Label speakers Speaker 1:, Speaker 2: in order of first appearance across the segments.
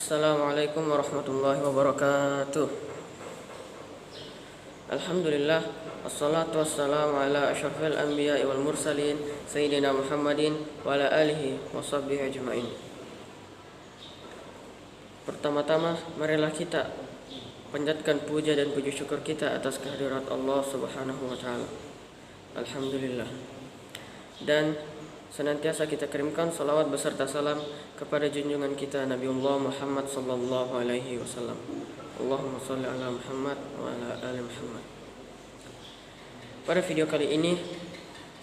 Speaker 1: Assalamualaikum warahmatullahi wabarakatuh. Alhamdulillah, wassalatu wassalamu ala asyrafil anbiya'i wal mursalin Sayyidina Muhammadin wa ala alihi wa sahbihi ajma'in. Pertama-tama, marilah kita panjatkan puja dan puji syukur kita atas kehadirat Allah Subhanahu wa taala. Alhamdulillah. Dan senantiasa kita kirimkan salawat beserta salam kepada junjungan kita Nabiullah Muhammad sallallahu alaihi wasallam. Allahumma shalli ala Muhammad wa ala ali Muhammad. Pada video kali ini,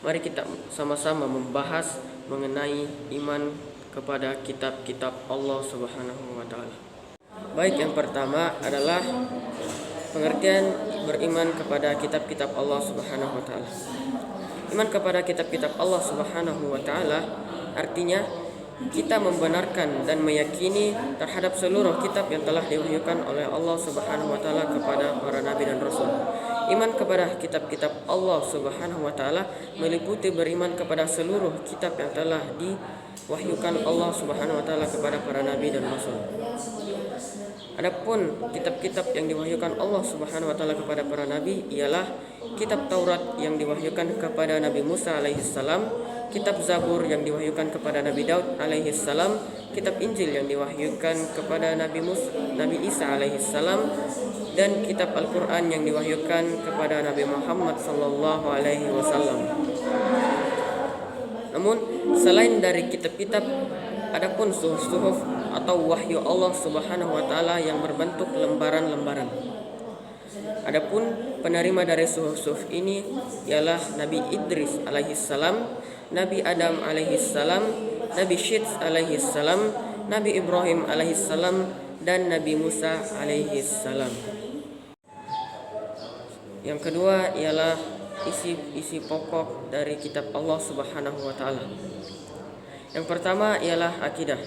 Speaker 1: mari kita sama-sama membahas mengenai iman kepada kitab-kitab Allah Subhanahu wa taala. Baik, yang pertama adalah pengertian beriman kepada kitab-kitab Allah Subhanahu wa taala. Iman kepada kitab-kitab Allah Subhanahu wa taala artinya kita membenarkan dan meyakini terhadap seluruh kitab yang telah diwahyukan oleh Allah Subhanahu wa taala kepada para nabi dan rasul. Iman kepada kitab-kitab Allah Subhanahu wa taala meliputi beriman kepada seluruh kitab yang telah diwahyukan Allah Subhanahu wa taala kepada para nabi dan rasul. Adapun kitab-kitab yang diwahyukan Allah Subhanahu wa taala kepada para nabi ialah kitab Taurat yang diwahyukan kepada Nabi Musa alaihissalam, kitab Zabur yang diwahyukan kepada Nabi Daud alaihissalam, kitab Injil yang diwahyukan kepada Nabi Isa alaihissalam, dan kitab Al-Quran yang diwahyukan kepada Nabi Muhammad sallallahu alaihi wasallam. Namun selain dari kitab-kitab, adapun suhuf-suhuf atau wahyu Allah Subhanahu wa taala yang berbentuk lembaran-lembaran. Adapun penerima dari suhuf-suhuf ini ialah Nabi Idris alaihissalam, Nabi Adam alaihissalam, Nabi Syeds alaihissalam, Nabi Ibrahim alaihissalam, dan Nabi Musa alaihissalam. Yang kedua ialah isi pokok dari kitab Allah Subhanahu wa taala. Yang pertama ialah akidah.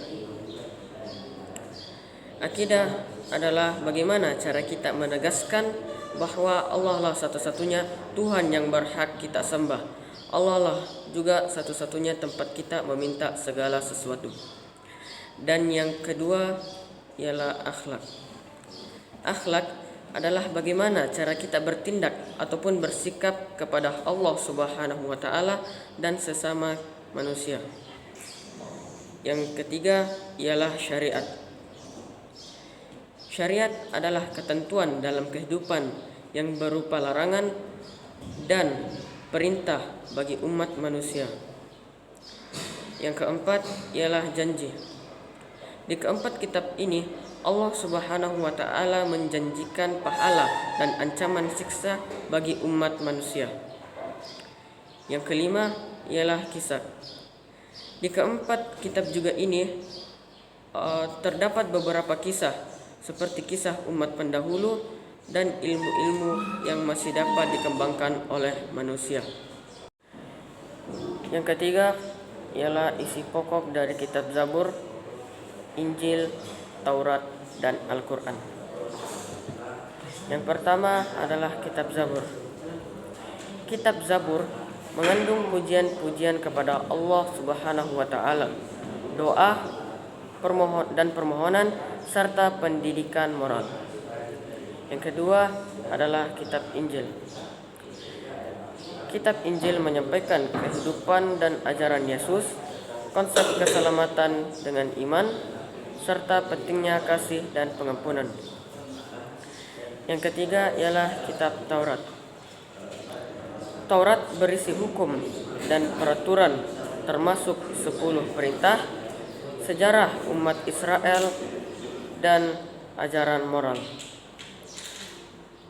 Speaker 1: Akidah adalah bagaimana cara kita menegaskan bahwa Allah lah satu-satunya Tuhan yang berhak kita sembah. Allah lah juga satu-satunya tempat kita meminta segala sesuatu. Dan yang kedua ialah akhlak. Akhlak adalah bagaimana cara kita bertindak ataupun bersikap kepada Allah Subhanahu wa taala dan sesama manusia. Yang ketiga ialah syariat. Syariat adalah ketentuan dalam kehidupan yang berupa larangan dan perintah bagi umat manusia. Yang keempat ialah janji. Di keempat kitab ini Allah Subhanahu wa taala menjanjikan pahala dan ancaman siksa bagi umat manusia. Yang kelima ialah kisah. Di keempat kitab juga ini terdapat beberapa kisah seperti kisah umat pendahulu dan ilmu-ilmu yang masih dapat dikembangkan oleh manusia. Yang ketiga ialah isi pokok dari kitab Zabur, Injil, Taurat, dan Al-Quran. Yang pertama adalah kitab Zabur. Kitab Zabur mengandung pujian-pujian kepada Allah Subhanahu wa taala, doa, permohonan serta pendidikan moral. Yang kedua adalah kitab Injil. Kitab Injil menyampaikan kehidupan dan ajaran Yesus, konsep keselamatan dengan iman, serta pentingnya kasih dan pengampunan. Yang ketiga ialah kitab Taurat. Taurat berisi hukum dan peraturan termasuk 10 perintah, sejarah umat Israel, dan ajaran moral.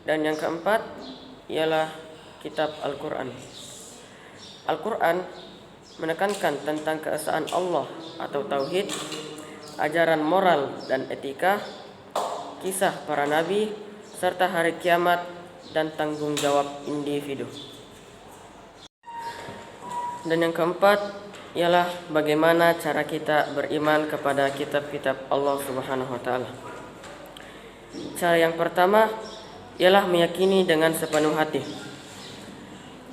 Speaker 1: Dan yang keempat ialah kitab Al-Quran. Al-Quran menekankan tentang keesaan Allah atau tauhid, ajaran moral dan etika, kisah para nabi, serta hari kiamat dan tanggung jawab individu. Dan yang keempat ialah bagaimana cara kita beriman kepada kitab-kitab Allah Subhanahu wa taala. Cara yang pertama ialah meyakini dengan sepenuh hati.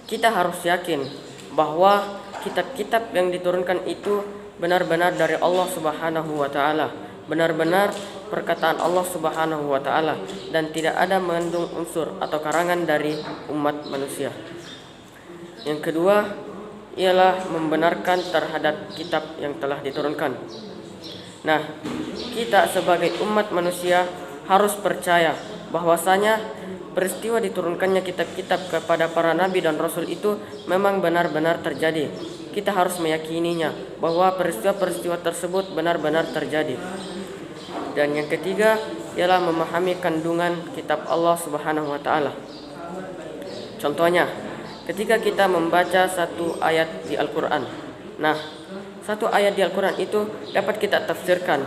Speaker 1: Kita harus yakin bahwa kitab-kitab yang diturunkan itu benar-benar dari Allah Subhanahu wa taala benar-benar perkataan Allah Subhanahu wa taala dan tidak ada mengandung unsur atau karangan dari umat manusia. Yang kedua ialah membenarkan terhadap kitab yang telah diturunkan. Nah, kita sebagai umat manusia harus percaya bahwasanya peristiwa diturunkannya kitab-kitab kepada para nabi dan rasul itu memang benar-benar terjadi. Kita harus meyakininya bahwa peristiwa-peristiwa tersebut benar-benar terjadi. Dan yang ketiga ialah memahami kandungan kitab Allah Subhanahu wa taala. Contohnya, ketika kita membaca satu ayat di Al-Qur'an. Nah, satu ayat di Al-Qur'an itu dapat kita tafsirkan,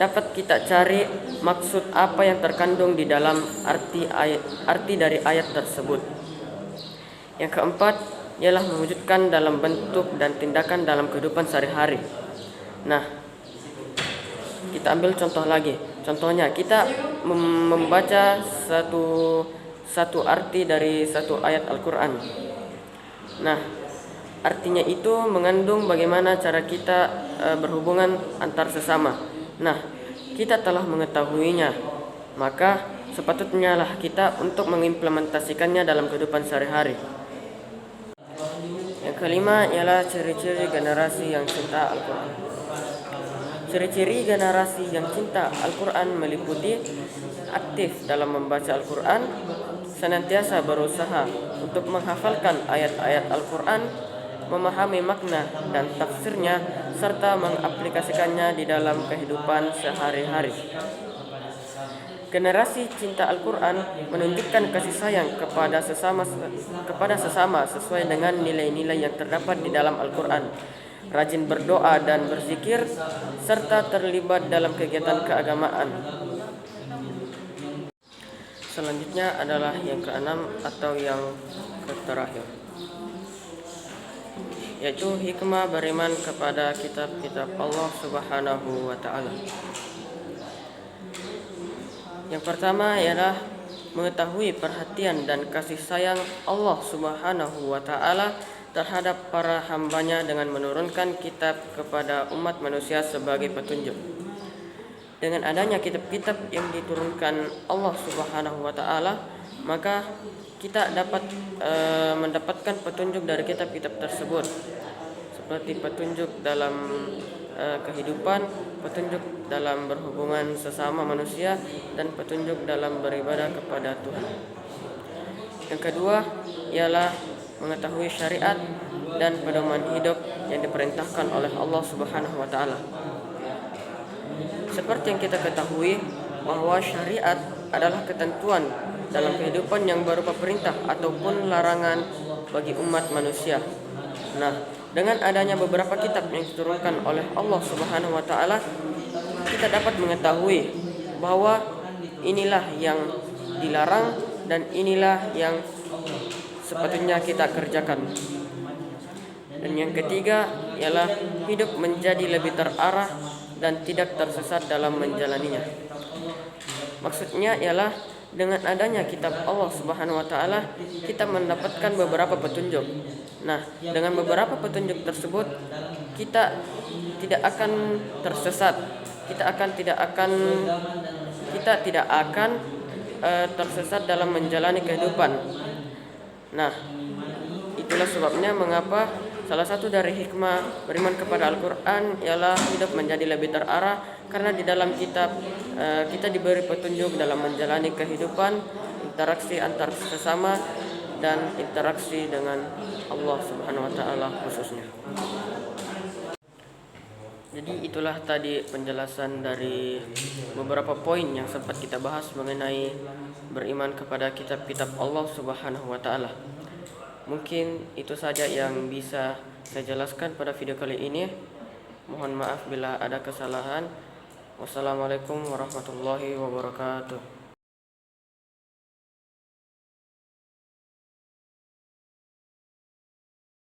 Speaker 1: dapat kita cari maksud apa yang terkandung di dalam arti dari ayat tersebut. Yang keempat ialah mewujudkan dalam bentuk dan tindakan dalam kehidupan sehari-hari. Nah, kita ambil contoh lagi. Contohnya kita membaca satu arti dari satu ayat Al-Qur'an. Nah, artinya itu mengandung bagaimana cara kita berhubungan antar sesama. Nah, kita telah mengetahuinya, maka sepatutnya lah kita untuk mengimplementasikannya dalam kehidupan sehari-hari. Yang kelima ialah ciri-ciri generasi yang cinta Al-Quran. Ciri-ciri generasi yang cinta Al-Quran meliputi aktif dalam membaca Al-Quran, senantiasa berusaha untuk menghafalkan ayat-ayat Al-Quran, memahami makna dan tafsirnya, serta mengaplikasikannya di dalam kehidupan sehari-hari. Generasi cinta Al-Quran menunjukkan kasih sayang kepada sesama sesuai dengan nilai-nilai yang terdapat di dalam Al-Quran, rajin berdoa dan berzikir, serta terlibat dalam kegiatan keagamaan. Selanjutnya adalah yang keenam atau yang terakhir, yaitu hikmah beriman kepada kitab-kitab Allah Subhanahu wa taala. Yang pertama ialah mengetahui perhatian dan kasih sayang Allah Subhanahu wa taala terhadap para hambanya dengan menurunkan kitab kepada umat manusia sebagai petunjuk. Dengan adanya kitab-kitab yang diturunkan Allah Subhanahu wa taala, maka kita dapat mendapatkan petunjuk dari kitab-kitab tersebut, seperti petunjuk dalam kehidupan, petunjuk dalam berhubungan sesama manusia, dan petunjuk dalam beribadah kepada Tuhan. Yang kedua ialah mengetahui syariat dan pedoman hidup yang diperintahkan oleh Allah Subhanahu wa taala. Seperti yang kita ketahui bahwa syariat adalah ketentuan dalam kehidupan yang berupa perintah ataupun larangan bagi umat manusia. Nah, dengan adanya beberapa kitab yang diturunkan oleh Allah Subhanahu wa taala, kita dapat mengetahui bahwa inilah yang dilarang dan inilah yang sepatutnya kita kerjakan. Dan yang ketiga ialah hidup menjadi lebih terarah dan tidak tersesat dalam menjalaninya. Maksudnya ialah dengan adanya kitab Allah Subhanahu wa taala, kita mendapatkan beberapa petunjuk. Nah, dengan beberapa petunjuk tersebut kita tidak akan tersesat. Kita tidak akan tersesat dalam menjalani kehidupan. Nah, itulah sebabnya mengapa salah satu dari hikmah beriman kepada Al-Quran ialah hidup menjadi lebih terarah, karena di dalam kitab kita diberi petunjuk dalam menjalani kehidupan, interaksi antar sesama, dan interaksi dengan Allah Subhanahu wa taala khususnya. Jadi itulah tadi penjelasan dari beberapa poin yang sempat kita bahas mengenai beriman kepada kitab-kitab Allah Subhanahu wa taala. Mungkin itu saja yang bisa saya jelaskan pada video kali ini. Mohon maaf bila ada kesalahan. Wassalamualaikum warahmatullahi wabarakatuh.